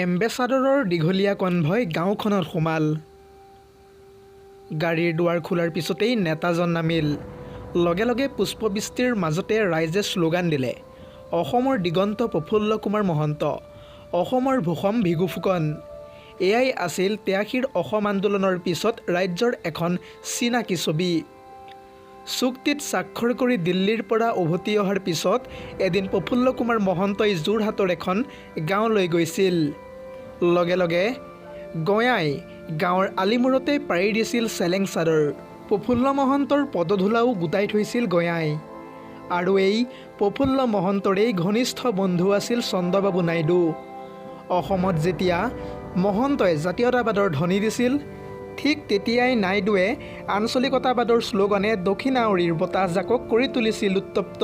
এম্বেচাডৰৰ দীঘলীয়া কনভয় গাঁওখনত সোমাল। গাড়ীৰ দুৱাৰ খোলাৰ পিছতেই নেতাজন নামিল। লগে লগে পুষ্পবৃষ্টিৰ মাজতে ৰাইজে শ্লোগান দিলে, অসমৰ দিগন্ত প্ৰফুল্ল কুমাৰ মহন্ত, অসমৰ ভূষম ভিগু ফুকন। এয়াই আছিল ৮৩ৰ অসম আন্দোলনৰ পিছত ৰাজ্যৰ এখন চিনাকি ছবি। চুক্তিত স্বাক্ষৰ কৰি দিল্লীৰ পৰা উভতি অহাৰ পিছত এদিন প্ৰফুল্ল কুমাৰ মহন্তই যোৰহাটৰ এখন গাঁৱলৈ গৈছিল। লগে লগে গঞাই গাঁৱৰ আলিমূৰতে পাৰি দিছিল চেলেং চাদৰ। প্ৰফুল্ল মহন্তৰ পদধূলাও গোটাই থৈছিল গঞাই। আৰু এই প্ৰফুল্ল মহন্তৰেই ঘনিষ্ঠ বন্ধু আছিল চন্দ্ৰবাবু নাইডু। অসমত যেতিয়া মহন্তই জাতীয়তাবাদৰ ধ্বনি দিছিল, ঠিক তেতিয়াই নাইডুৱে আঞ্চলিকতাবাদৰ শ্লোগানে দক্ষিণাৱৰীৰ বতাহজাকক কৰি তুলিছিল উত্তপ্ত।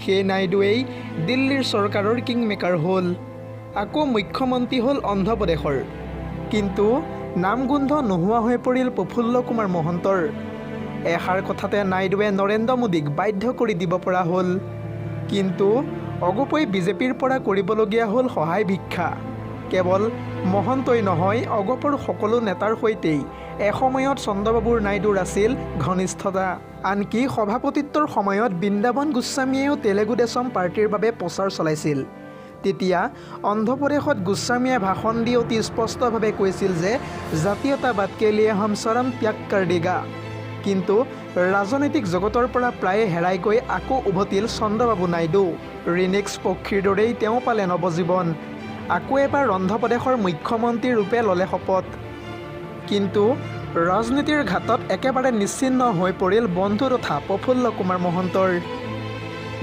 সেই নাইডুৱেই দিল্লীৰ চৰকাৰৰ কিংমেকাৰ হ'ল। আকৌ মুখ্যমন্ত্ৰী হ'ল অন্ধ্ৰপ্ৰদেশৰ। কিন্তু নামগোন্ধ নোহোৱা হৈ পৰিল প্ৰফুল্ল কুমাৰ মহন্তৰ। এষাৰ কথাতে নাইডুৱে নৰেন্দ্ৰ মোদীক বাধ্য কৰি দিব পৰা হ'ল। কিন্তু অগপই বিজেপিৰ পৰা কৰিবলগীয়া হ'ল সহায় ভিক্ষা। কেৱল মহন্তই নহয়, অগপৰ সকলো নেতাৰ সৈতেই এসময়ত চন্দ্ৰবাবু নাইডুৰ আছিল ঘনিষ্ঠতা। আনকি সভাপতিত্বৰ সময়ত বৃন্দাবন গোস্বামীয়েও তেলেগু দেশম পাৰ্টীৰ বাবে প্ৰচাৰ চলাইছিল। তেতিয়া অন্ধ্ৰপ্ৰদেশত গোস্বামীয়ে ভাষণ দি অতি স্পষ্টভাৱে কৈছিল যে জাতীয়তাবাদ কে লিয়ে হম চৰম ত্যাগ কৰ দেগা। কিন্তু ৰাজনৈতিক জগতৰ পৰা প্ৰায়ে হেৰাই গৈ আকৌ উভতিল চন্দ্ৰবাবু নাইডু। ৰিনিক্স পক্ষীৰ দৰেই তেওঁ পালে নৱজীৱন। আকৌ এবাৰ অন্ধ্ৰপ্ৰদেশৰ মুখ্যমন্ত্ৰী ৰূপে ল'লে শপত। কিন্তু ৰাজনীতিৰ ঘাটত একেবাৰে নিশ্চিহ্ন হৈ পৰিল বন্ধু তথা প্ৰফুল্ল কুমাৰ মহন্তৰ।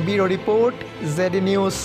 Bureau report, ZD news.